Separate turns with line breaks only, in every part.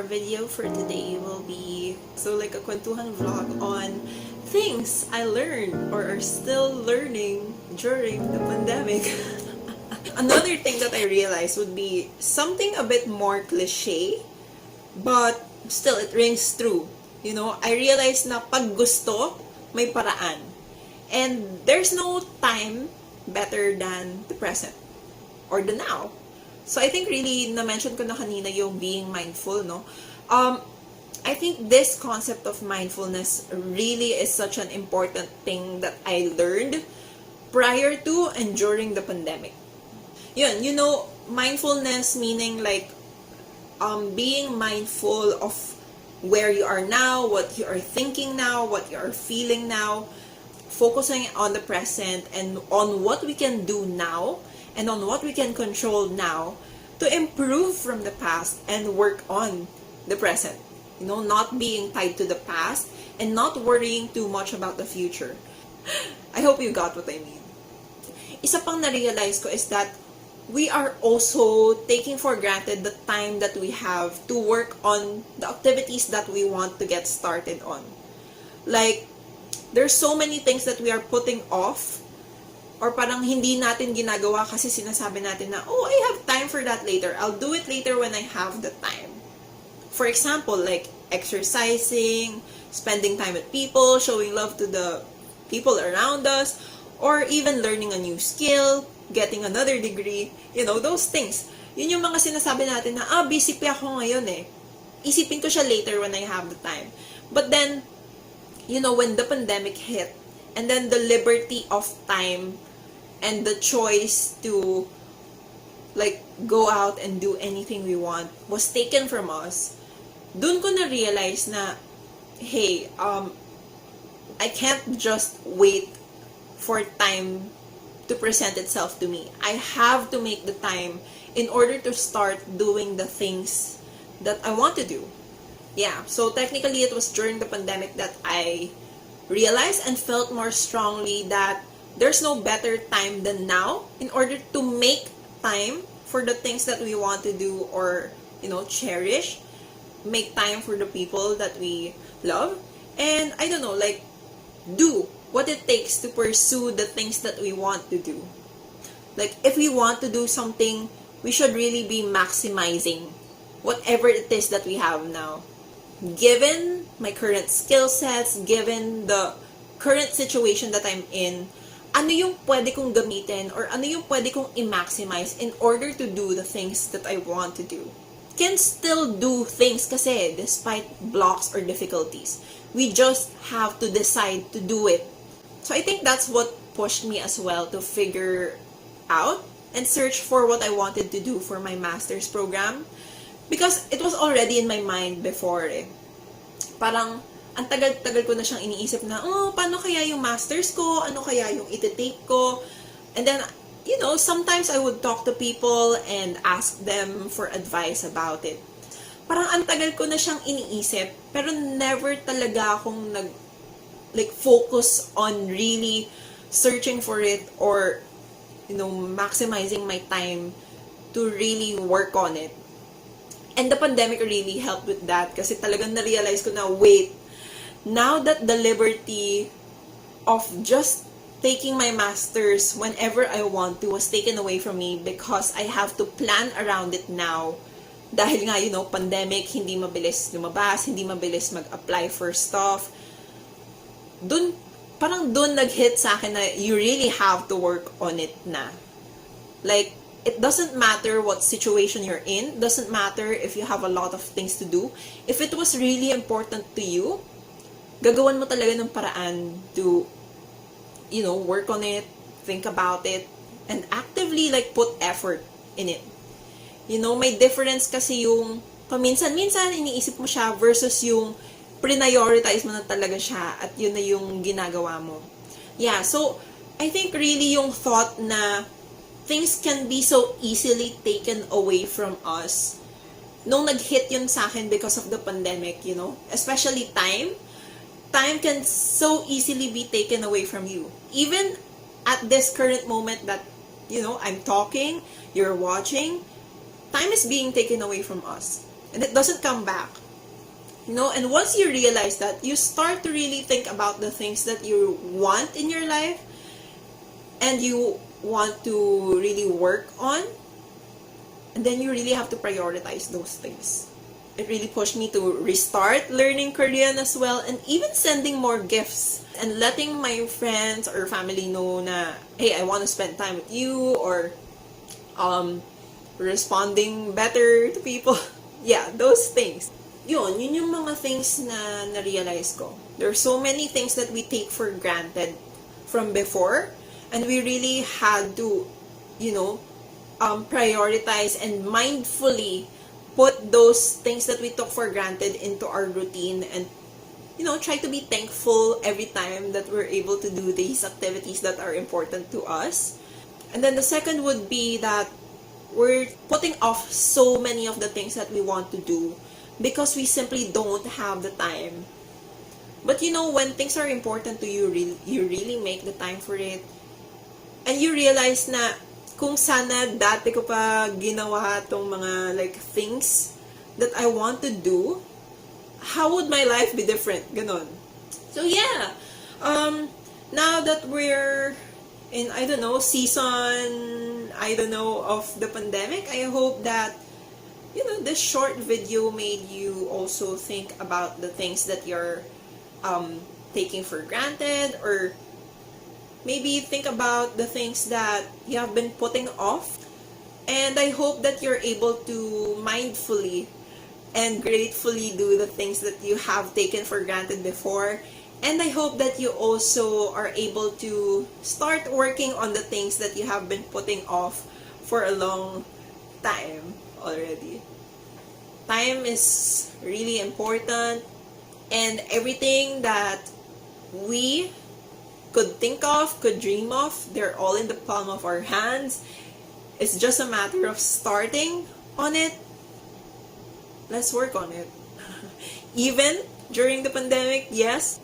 our video for today will be like a kwentuhan vlog on things I learned or are still learning during the pandemic. Another thing that I realized would be something a bit more cliche, but still it rings true. I realized na pag gusto, may paraan. And there's no time better than the present or the now. So I think really na-mention ko na kanina yung being mindful, no? I think this concept of mindfulness really is such an important thing that I learned prior to and during the pandemic. Yun, mindfulness meaning like being mindful of where you are now, what you are thinking now, what you are feeling now, focusing on the present and on what we can do now and on what we can control now to improve from the past and work on the present. Not being tied to the past and not worrying too much about the future. I hope you got what I mean. Isa pang na-realize ko is that we are also taking for granted the time that we have to work on the activities that we want to get started on. Like, there's so many things that we are putting off or parang hindi natin ginagawa kasi sinasabi natin na, oh, I have time for that later. I'll do it later when I have the time. For example, like exercising, spending time with people, showing love to the people around us, or even learning a new skill, getting another degree, those things. Yun yung mga sinasabi natin na, busy pa ako ngayon eh. Isipin ko siya later when I have the time. But then, when the pandemic hit, and then the liberty of time and the choice to go out and do anything we want was taken from us, dun ko na-realize na, hey, I can't just wait for time to present itself to me. I have to make the time in order to start doing the things that I want to do. Yeah, so technically it was during the pandemic that I realized and felt more strongly that there's no better time than now in order to make time for the things that we want to do or, cherish. Make time for the people that we love. And, I don't know, do what it takes to pursue the things that we want to do. If we want to do something, we should really be maximizing whatever it is that we have now. Given my current skill sets, given the current situation that I'm in, ano yung pwede kong gamitin or ano yung pwede kong i-maximize in order to do the things that I want to do. Can still do things kasi despite blocks or difficulties. We just have to decide to do it. So I think that's what pushed me as well to figure out and search for what I wanted to do for my master's program. Because it was already in my mind before eh. Parang, ang tagal-tagal ko na siyang iniisip na, paano kaya yung masters ko? Ano kaya yung iti-take ko? And then, sometimes I would talk to people and ask them for advice about it. Parang ang tagal ko na siyang iniisip, pero never talaga akong focus on really searching for it or, maximizing my time to really work on it. And the pandemic really helped with that kasi talagang na-realize ko na, wait, now that the liberty of just taking my master's whenever I want to was taken away from me because I have to plan around it now. Dahil nga, pandemic, hindi mabilis lumabas, hindi mabilis mag-apply for stuff. Parang dun nag-hit sa akin na you really have to work on it na. It doesn't matter what situation you're in. Doesn't matter if you have a lot of things to do. If it was really important to you, gagawan mo talaga ng paraan to, work on it, think about it, and actively, put effort in it. May difference kasi yung paminsan-minsan iniisip mo siya versus yung prioritize mo na talaga siya at yun na yung ginagawa mo. Yeah, so, I think really yung thought na things can be so easily taken away from us. Nung nag-hit yun sa akin because of the pandemic, especially time can so easily be taken away from you. Even at this current moment that, I'm talking, you're watching, time is being taken away from us. and it doesn't come back. And once you realize that, you start to really think about the things that you want in your life and you want to really work on, and then you really have to prioritize those things. It really pushed me to restart learning Korean as well, and even sending more gifts and letting my friends or family know na, hey, I want to spend time with you, or responding better to people. Yeah, those things. Yun yung mga things na na-realize ko. There are so many things that we take for granted from before, and we really had to, prioritize and mindfully put those things that we took for granted into our routine, and try to be thankful every time that we're able to do these activities that are important to us. And then the second would be that we're putting off so many of the things that we want to do because we simply don't have the time. But when things are important to you, you really make the time for it. And you realize na kung sana dati ko pa ginawa tong mga things that I want to do, how would my life be different? Ganon. So yeah, now that we're in, season, of the pandemic, I hope that, this short video made you also think about the things that you're taking for granted, or maybe think about the things that you have been putting off. And I hope that you're able to mindfully and gratefully do the things that you have taken for granted before. And I hope that you also are able to start working on the things that you have been putting off for a long time already. Time is really important, and everything that we could think of, could dream of, they're all in the palm of our hands. It's just a matter of starting on it. Let's work on it. Even during the pandemic, yes,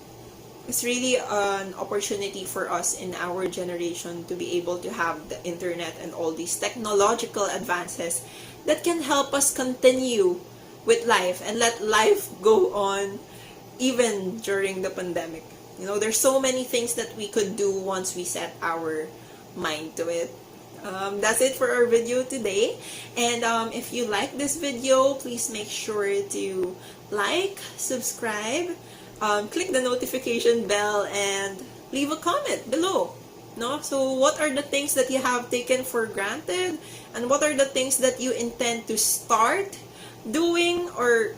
it's really an opportunity for us in our generation to be able to have the internet and all these technological advances that can help us continue with life and let life go on even during the pandemic. There's so many things that we could do once we set our mind to it. That's it for our video today. And if you like this video, please make sure to like, subscribe, click the notification bell, and leave a comment below. So what are the things that you have taken for granted, and what are the things that you intend to start doing or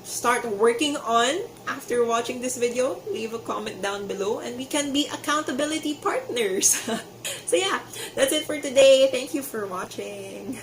start working on after watching this video? Leave a comment down below and we can be accountability partners. So yeah, that's it for today. Thank you for watching.